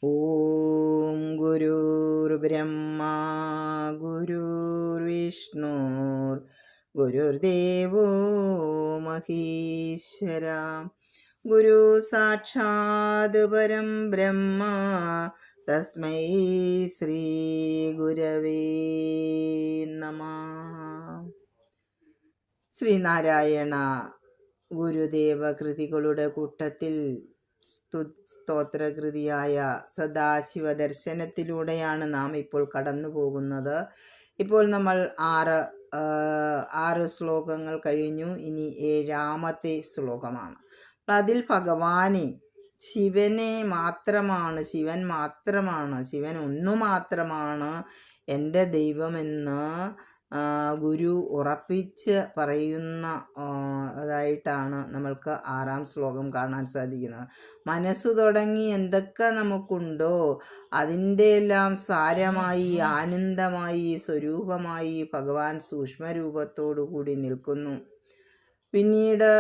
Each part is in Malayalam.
ഓം ഗുരുർബ്രഹ്മാ ഗുരുർവിഷ്ണു ഗുരുർദേവോ മഹേശ്വര. ഗുരു സാക്ഷാത് പരം ബ്രഹ്മ തസ്മൈ ശ്രീ ഗുരവേ നമഃ. ശ്രീനാരായണ ഗുരുദേവ കൃതികളുടെ കൂട്ടത്തിൽ സ്തോത്രകൃതിയായ സദാശിവ ദർശനത്തിലൂടെയാണ് നാം ഇപ്പോൾ കടന്നു പോകുന്നത്. ഇപ്പോൾ നമ്മൾ ആറ് ശ്ലോകങ്ങൾ കഴിഞ്ഞു. ഇനി 7ാമത്തെ ശ്ലോകമാണ്. അതിൽ ഭഗവാനെ ശിവൻ ഒന്നു മാത്രമാണ് എൻ്റെ ദൈവമെന്ന് ഗുരു ഉറപ്പിച്ച് പറയുന്ന അതായിട്ടാണ് നമ്മൾക്ക് 6ാം ശ്ലോകം കാണാൻ സാധിക്കുന്നത്. മനസ്സു തുടങ്ങി എന്തൊക്കെ നമുക്കുണ്ടോ അതിൻ്റെ എല്ലാം സാരമായി, ആനന്ദമായി, സ്വരൂപമായി ഭഗവാൻ സൂക്ഷ്മരൂപത്തോടു കൂടി നിൽക്കുന്നു. പിന്നീട്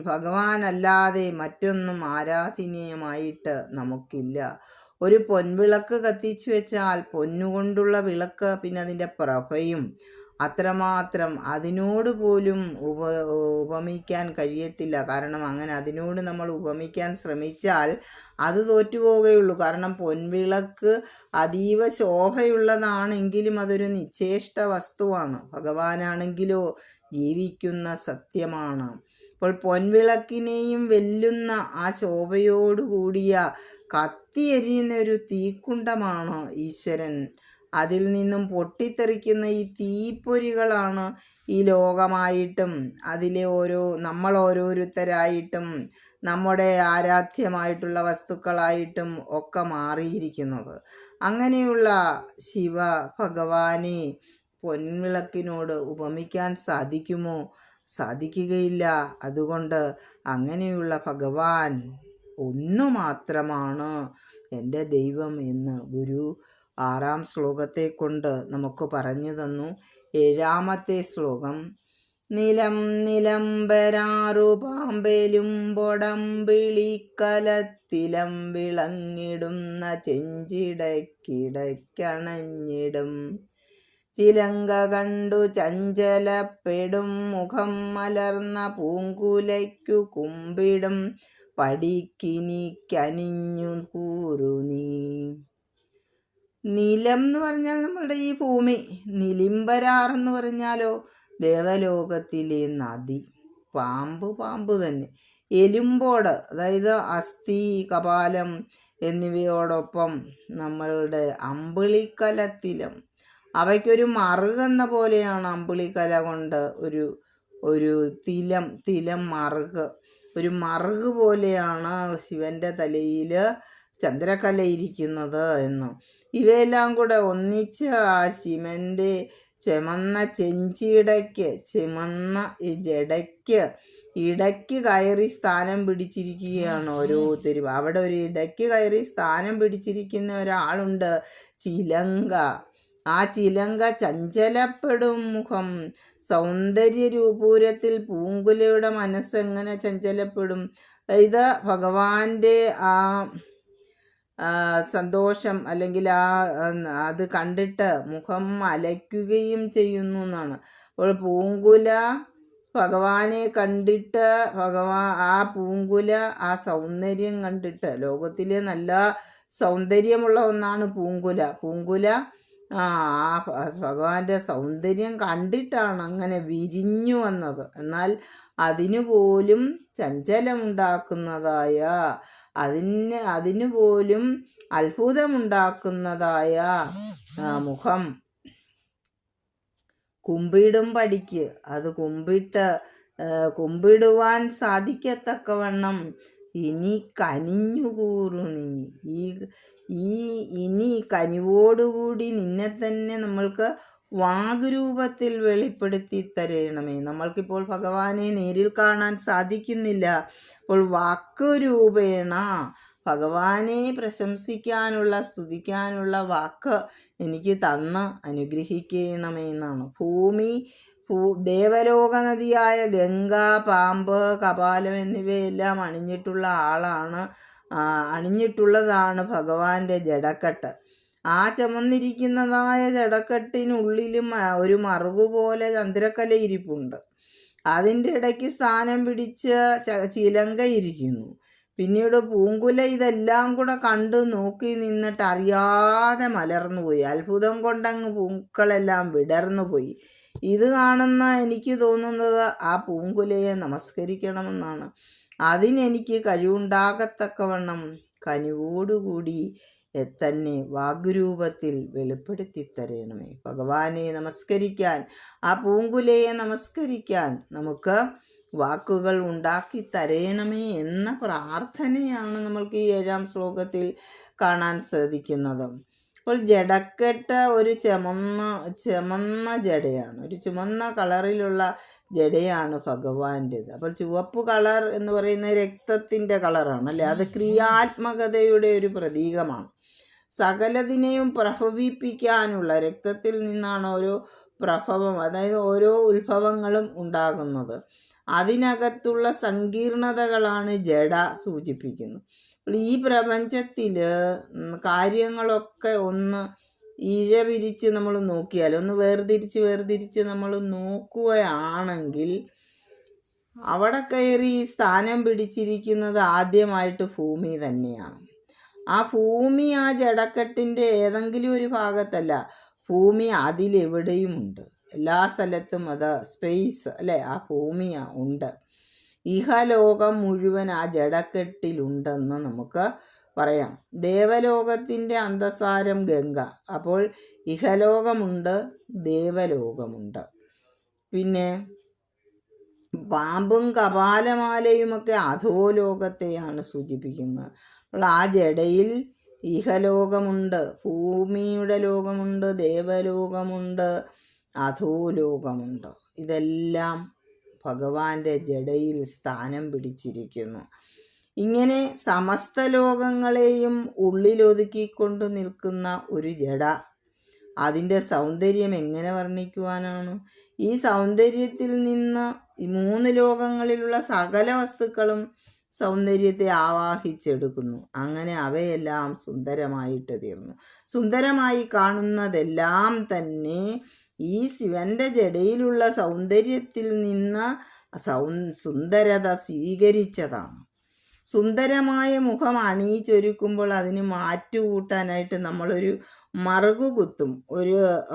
ഭഗവാനല്ലാതെ മറ്റൊന്നും ആരാധനീയമായിട്ട് നമുക്കില്ല. ഒരു പൊൻവിളക്ക് കത്തിച്ചു വെച്ചാൽ പൊന്നുകൊണ്ടുള്ള വിളക്ക്, പിന്നെ അതിൻ്റെ പ്രഭയും അത്രമാത്രം അതിനോട് പോലും ഉപമിക്കാൻ കഴിയത്തില്ല. കാരണം അങ്ങനെ അതിനോട് നമ്മൾ ഉപമിക്കാൻ ശ്രമിച്ചാൽ അത് തോറ്റുപോവുകയുള്ളൂ. കാരണം പൊൻവിളക്ക് അതീവ ശോഭയുള്ളതാണെങ്കിലും അതൊരു നിശ്ചേഷ്ട വസ്തുവാണ്. ഭഗവാനാണെങ്കിലോ ജീവിക്കുന്ന സത്യമാണ്. അപ്പോൾ പൊൻവിളക്കിനെയും വെല്ലുന്ന ആ ശോഭയോടുകൂടിയ കത്തിയെരിയുന്ന ഒരു തീക്കുണ്ടമാണ് ഈശ്വരൻ. അതിൽ നിന്നും പൊട്ടിത്തെറിക്കുന്ന ഈ തീപ്പൊരികളാണ് ഈ ലോകമായിട്ടും അതിലെ നമ്മൾ ഓരോരുത്തരായിട്ടും നമ്മുടെ ആരാധ്യമായിട്ടുള്ള വസ്തുക്കളായിട്ടും ഒക്കെ മാറിയിരിക്കുന്നത്. അങ്ങനെയുള്ള ശിവ ഭഗവാനെ പൊൻവിളക്കിനോട് ഉപമിക്കാൻ സാധിക്കുമോ? സാധിക്കുകയില്ല. അതുകൊണ്ട് അങ്ങനെയുള്ള ഭഗവാൻ ഒന്നു മാത്രമാണ് എൻ്റെ ദൈവം എന്ന് ഗുരു 6ാം ശ്ലോകത്തെ കൊണ്ട് നമുക്ക് പറഞ്ഞു തന്നു. 7ാമത്തെ ശ്ലോകം. നിലം നിലംബരാറു പാമ്പെലും പൊടമ്പിളിക്കലത്തിലം വിളങ്ങിടുന്ന ചെഞ്ചിടക്കിടക്കണഞ്ഞിടും ചിലങ്ക കണ്ടു ചഞ്ചലപ്പെടും മുഖം മലർന്ന പൂങ്കുലയ്ക്കു കുമ്പിടും പടിക്കിനിക്കനിഞ്ഞു കൂറു നീ. നിലം എന്ന് പറഞ്ഞാൽ നമ്മളുടെ ഈ ഭൂമി, നിലിംബരാറെന്ന് പറഞ്ഞാലോ ദേവലോകത്തിലെ നദി. പാമ്പ് തന്നെ. എലുമ്പോട്, അതായത് അസ്ഥി, കപാലം എന്നിവയോടൊപ്പം നമ്മളുടെ അമ്പിളിക്കലത്തിലും അവയ്ക്കൊരു മറുകെന്ന പോലെയാണ്. അമ്പിളിക്കല കൊണ്ട് ഒരു തിലം മറുക്, ഒരു മറുക് പോലെയാണ് ശിവന്റെ തലയിൽ ചന്ദ്രക്കല ഇരിക്കുന്നത് എന്ന്. ഇവയെല്ലാം കൂടെ ഒന്നിച്ച് ആ ശിവന്റെ ചെമന്ന ചെമന്ന ഈ ജടയ്ക്ക് ഇടയ്ക്ക് കയറി സ്ഥാനം പിടിച്ചിരിക്കുകയാണ് ഓരോരുത്തരും. അവിടെ ഒരു ഇടയ്ക്ക് കയറി സ്ഥാനം പിടിച്ചിരിക്കുന്ന ഒരാളുണ്ട്, ചിലങ്ക. ആ ചിലങ്ക ചഞ്ചലപ്പെടും മുഖം. സൗന്ദര്യരൂപൂരത്തിൽ പൂങ്കുലയുടെ മനസ്സെങ്ങനെ ചഞ്ചലപ്പെടും? ഇത് ഭഗവാന്റെ ആ സന്തോഷം അല്ലെങ്കിൽ അത് കണ്ടിട്ട് മുഖം അലയ്ക്കുകയും ചെയ്യുന്നു എന്നാണ്. അപ്പോൾ പൂങ്കുല ഭഗവാനെ കണ്ടിട്ട് ആ പൂങ്കുല ആ സൗന്ദര്യം കണ്ടിട്ട്, ലോകത്തിലെ നല്ല സൗന്ദര്യമുള്ള ഒന്നാണ് പൂങ്കുല ആ ഭഗവാന്റെ സൗന്ദര്യം കണ്ടിട്ടാണ് അങ്ങനെ വിരിഞ്ഞു വന്നത്. എന്നാൽ അതിനുപോലും ചഞ്ചലമുണ്ടാക്കുന്നതായ, അതിനുപോലും അത്ഭുതമുണ്ടാക്കുന്നതായ മുഖം. കുമ്പിടും പടിക്ക്, അത് കുമ്പിടുവാൻ സാധിക്കത്തക്കവണ്ണം ഇനി കനിഞ്ഞുകൂറു നീ. ഇനി കനിവോടുകൂടി നിന്നെ തന്നെ നമ്മൾക്ക് വാഗ്രൂപത്തിൽ വെളിപ്പെടുത്തി തരണമേ. നമ്മൾക്കിപ്പോൾ ഭഗവാനെ നേരിൽ കാണാൻ സാധിക്കുന്നില്ല. അപ്പോൾ വാക്കുരൂപേണ ഭഗവാനെ പ്രശംസിക്കാനുള്ള, സ്തുതിക്കാനുള്ള വാക്ക് എനിക്ക് തന്ന് അനുഗ്രഹിക്കണമെന്നാണ്. ദേവലോക നദിയായ ഗംഗ, പാമ്പ്, കപാലം എന്നിവയെല്ലാം അണിഞ്ഞിട്ടുള്ള ആളാണ് അണിഞ്ഞിട്ടുള്ളതാണ് ഭഗവാന്റെ ജടക്കെട്ട്. ആ ചുമന്നിരിക്കുന്നതായ ജടക്കെട്ടിനുള്ളിലും ഒരു മറുകു പോലെ ചന്ദ്രക്കല ഇരിപ്പുണ്ട്. അതിൻ്റെ ഇടയ്ക്ക് സ്ഥാനം പിടിച്ച ചിലങ്ക ഇരിക്കുന്നു. പിന്നീട് പൂങ്കുല ഇതെല്ലാം കൂടെ കണ്ട് നോക്കി നിന്നിട്ട് അറിയാതെ മലർന്നുപോയി. അത്ഭുതം കൊണ്ടങ്ങ് പൂക്കളെല്ലാം വിടർന്നുപോയി. ഇത് കാണുന്ന എനിക്ക് തോന്നുന്നത് ആ പൂങ്കുലയെ നമസ്കരിക്കണമെന്നാണ്. അതിനെനിക്ക് കഴിവുണ്ടാകത്തക്കവണ്ണം കനിവോടുകൂടി തന്നെ വാഗ്രൂപത്തിൽ വെളിപ്പെടുത്തി തരണമേ. ഭഗവാനെ നമസ്കരിക്കാൻ, ആ പൂങ്കുലയെ നമസ്കരിക്കാൻ നമുക്ക് വാക്കുകൾ ഉണ്ടാക്കി തരണമേ എന്ന പ്രാർത്ഥനയാണ് നമ്മൾക്ക് ഈ 7-ാം ശ്ലോകത്തിൽ കാണാൻ സാധിക്കുന്നത്. അപ്പോൾ ജടക്കെട്ട് ഒരു ചുമന്ന ജടയാണ്, ഒരു ചുമന്ന കളറിലുള്ള ജടയാണ് ഭഗവാന്റേത്. അപ്പോൾ ചുവപ്പ് കളർ എന്ന് പറയുന്ന രക്തത്തിൻ്റെ കളറാണ് അല്ലേ, അത് ക്രിയാത്മകതയുടെ ഒരു പ്രതീകമാണ്. സകലതിനെയും പ്രഭവിപ്പിക്കാനുള്ള, രക്തത്തിൽ നിന്നാണ് ഓരോ പ്രഭവം, അതായത് ഓരോ ഉത്ഭവങ്ങളും ഉണ്ടാകുന്നത്. അതിനകത്തുള്ള സങ്കീർണതകളാണ് ജഡ സൂചിപ്പിക്കുന്നത്. അപ്പോൾ ഈ പ്രപഞ്ചത്തിൽ കാര്യങ്ങളൊക്കെ ഒന്ന് ഇഴപിരിച്ച് നമ്മൾ നോക്കിയാൽ, ഒന്ന് വേർതിരിച്ച് നമ്മൾ നോക്കുകയാണെങ്കിൽ അവിടെ കയറി സ്ഥാനം പിടിച്ചിരിക്കുന്നത് ആദ്യമായിട്ട് ഭൂമി തന്നെയാണ്. ആ ഭൂമി ആ ജടക്കെട്ടിൻ്റെ ഏതെങ്കിലും ഒരു ഭാഗത്തല്ല, ഭൂമി അതിലെവിടെയുമുണ്ട്. എല്ലാ സ്ഥലത്തും അത് സ്പേസ് അല്ലേ, ആ ഭൂമി ഉണ്ട്. ഇഹലോകം മുഴുവൻ ആ ജടക്കെട്ടിലുണ്ടെന്ന് നമുക്ക് പറയാം. ദേവലോകത്തിൻ്റെ അന്തസാരം ഗംഗ. അപ്പോൾ ഇഹലോകമുണ്ട്, ദേവലോകമുണ്ട്. പിന്നെ പാമ്പും കപാലമാലയുമൊക്കെ അധോലോകത്തെയാണ് സൂചിപ്പിക്കുന്നത്. അപ്പോൾ ആ ജടയിൽ ഇഹലോകമുണ്ട്, ഭൂമിയുടെ ലോകമുണ്ട്, ദേവലോകമുണ്ട്, അധോലോകമുണ്ട്. ഇതെല്ലാം ഭഗവാന്റെ ജടയിൽ സ്ഥാനം പിടിച്ചിരിക്കുന്നു. ഇങ്ങനെ സമസ്ത ലോകങ്ങളെയും ഉള്ളിലൊതുക്കിക്കൊണ്ട് നിൽക്കുന്ന ഒരു ജട, അതിൻ്റെ സൗന്ദര്യം എങ്ങനെ വർണ്ണിക്കുവാനാണ്? ഈ സൗന്ദര്യത്തിൽ നിന്ന് ഈ 3 ലോകങ്ങളിലുള്ള സകല വസ്തുക്കളും സൗന്ദര്യത്തെ ആവാഹിച്ചെടുക്കുന്നു. അങ്ങനെ അവയെല്ലാം സുന്ദരമായിട്ട് തീർന്നു. സുന്ദരമായി കാണുന്നതെല്ലാം തന്നെ ഈ ശിവന്റെ ജടയിലുള്ള സൗന്ദര്യത്തിൽ നിന്ന് സുന്ദരത സ്വീകരിച്ചതാണ്. സുന്ദരമായ മുഖം അണിയിച്ചൊരുക്കുമ്പോൾ അതിന് മാറ്റുകൂട്ടാനായിട്ട് നമ്മളൊരു മറുകു കുത്തും,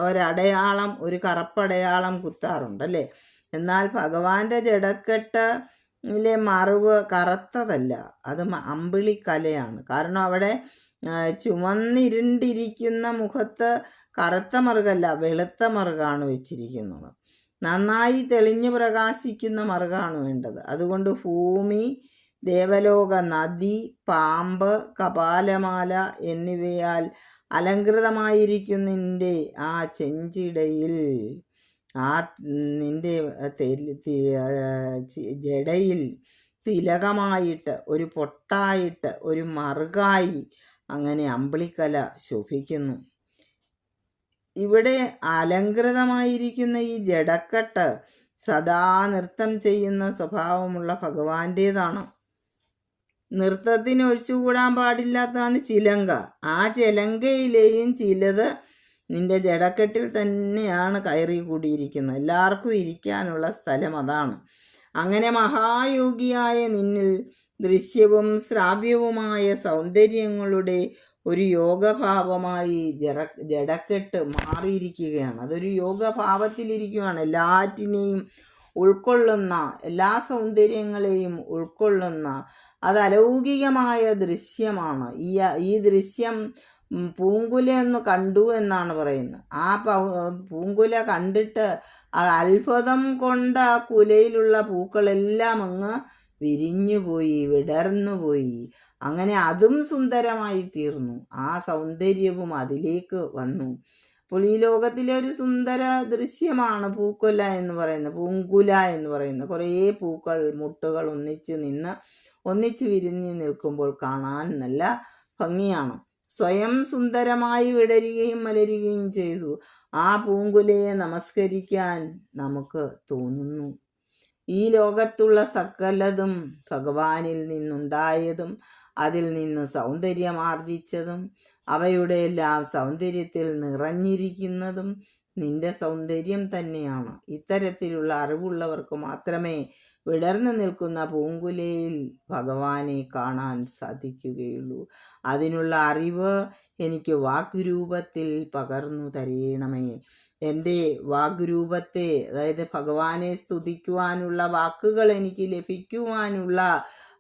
ഒരടയാളം, ഒരു കറുപ്പടയാളം കുത്താറുണ്ടല്ലേ. എന്നാൽ ഭഗവാന്റെ ജടക്കെട്ടിലെ മറുവ് കറുത്തതല്ല, അത് അമ്പിളിക്കലയാണ്. കാരണം അവിടെ ചുമന്നിരുണ്ടിരിക്കുന്ന മുഖത്ത് കറുത്ത മറുകല്ല, വെളുത്ത മറുകാണ് വെച്ചിരിക്കുന്നത്. നന്നായി തെളിഞ്ഞു പ്രകാശിക്കുന്ന മറുകാണ് വേണ്ടത്. അതുകൊണ്ട് ഭൂമി, ദേവലോക, നദി, പാമ്പ്, കപാലമാല എന്നിവയാൽ അലങ്കൃതമായിരിക്കുന്ന നിൻ്റെ ആ ചെഞ്ചിടയിൽ, ആ നിൻ്റെ ജടയിൽ തിലകമായിട്ട്, ഒരു പൊട്ടായിട്ട്, ഒരു മറുകായി അങ്ങനെ അമ്പിളിക്കല ശോഭിക്കുന്നു. ഇവിടെ അലങ്കൃതമായിരിക്കുന്ന ഈ ജടക്കെട്ട് സദാ നൃത്തം ചെയ്യുന്ന സ്വഭാവമുള്ള ഭഗവാന്റേതാണ്. നൃത്തത്തിന് ഒഴിച്ചുകൂടാൻ പാടില്ലാത്തതാണ് ചിലങ്ക. ആ ചിലങ്കയിലെയും ചിലത് നിന്റെ ജടക്കെട്ടിൽ തന്നെയാണ് കയറി കൂടിയിരിക്കുന്നത്. എല്ലാവർക്കും ഇരിക്കാനുള്ള സ്ഥലം അതാണ്. അങ്ങനെ മഹായോഗിയായ നിന്നിൽ ദൃശ്യവും ശ്രാവ്യവുമായ സൗന്ദര്യങ്ങളുടെ ഒരു യോഗഭാവമായി ജടക്കെട്ട് മാറിയിരിക്കുകയാണ്. അതൊരു യോഗഭാവത്തിലിരിക്കുകയാണ്. എല്ലാറ്റിനെയും ഉൾക്കൊള്ളുന്ന, എല്ലാ സൗന്ദര്യങ്ങളെയും ഉൾക്കൊള്ളുന്ന അത് അലൗകികമായ ദൃശ്യമാണ്. ഈ ദൃശ്യം പൂങ്കുല ഒന്ന് കണ്ടു എന്നാണ് പറയുന്നത്. ആ പൂങ്കുല കണ്ടിട്ട് അത് അത്ഭുതം കൊണ്ട് ആ കുലയിലുള്ള പൂക്കളെല്ലാം അങ്ങ് വിരിഞ്ഞുപോയി, വിടർന്നുപോയി. അങ്ങനെ അതും സുന്ദരമായി തീർന്നു. ആ സൗന്ദര്യവും അതിലേക്ക് വന്നു. അപ്പോൾ ഈ ലോകത്തിലെ ഒരു സുന്ദര ദൃശ്യമാണ് പൂക്കുല എന്ന് പറയുന്നത്, പൂങ്കുല എന്ന് പറയുന്നത്. കുറേ പൂക്കൾ, മുട്ടുകൾ ഒന്നിച്ച് വിരിഞ്ഞ് നിൽക്കുമ്പോൾ കാണാൻ നല്ല ഭംഗിയാണ്. സ്വയം സുന്ദരമായി വിടരുകയും മലരുകയും ചെയ്തു. ആ പൂങ്കുലയെ നമസ്കരിക്കാൻ നമുക്ക് തോന്നുന്നു. ഈ ലോകത്തുള്ള സകലതും ഭഗവാനിൽ നിന്നുണ്ടായതും അതിൽ നിന്ന് സൗന്ദര്യം ആർജിച്ചതും അവയുടെ എല്ലാം സൗന്ദര്യത്തിൽ നിറഞ്ഞിരിക്കുന്നതും നിന്റെ സൗന്ദര്യം തന്നെയാണ്. ഇത്തരത്തിലുള്ള അറിവുള്ളവർക്ക് മാത്രമേ വിടർന്നു നിൽക്കുന്ന പൂങ്കുലയിൽ ഭഗവാനെ കാണാൻ സാധിക്കുകയുള്ളൂ. അതിനുള്ള അറിവ് എനിക്ക് വാഗ്രൂപത്തിൽ പകർന്നു തരയണമേ. എൻ്റെ വാഗ്രൂപത്തെ, അതായത് ഭഗവാനെ സ്തുതിക്കുവാനുള്ള വാക്കുകൾ എനിക്ക് ലഭിക്കുവാനുള്ള,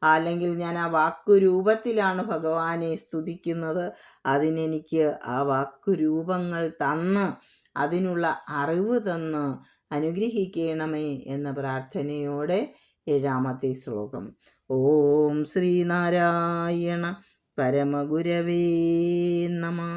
അല്ലെങ്കിൽ ഞാൻ ആ വാക്കുരൂപത്തിലാണ് ഭഗവാനെ സ്തുതിക്കുന്നത്, അതിനെനിക്ക് ആ വാക്കുരൂപങ്ങൾ തന്ന് അതിനുള്ള അറിവ് തന്ന് അനുഗ്രഹിക്കണമേ എന്ന പ്രാർത്ഥനയോടെ 7-ാമത്തെ ശ്ലോകം. ഓം ശ്രീനാരായണ പരമഗുരവേ നമഃ.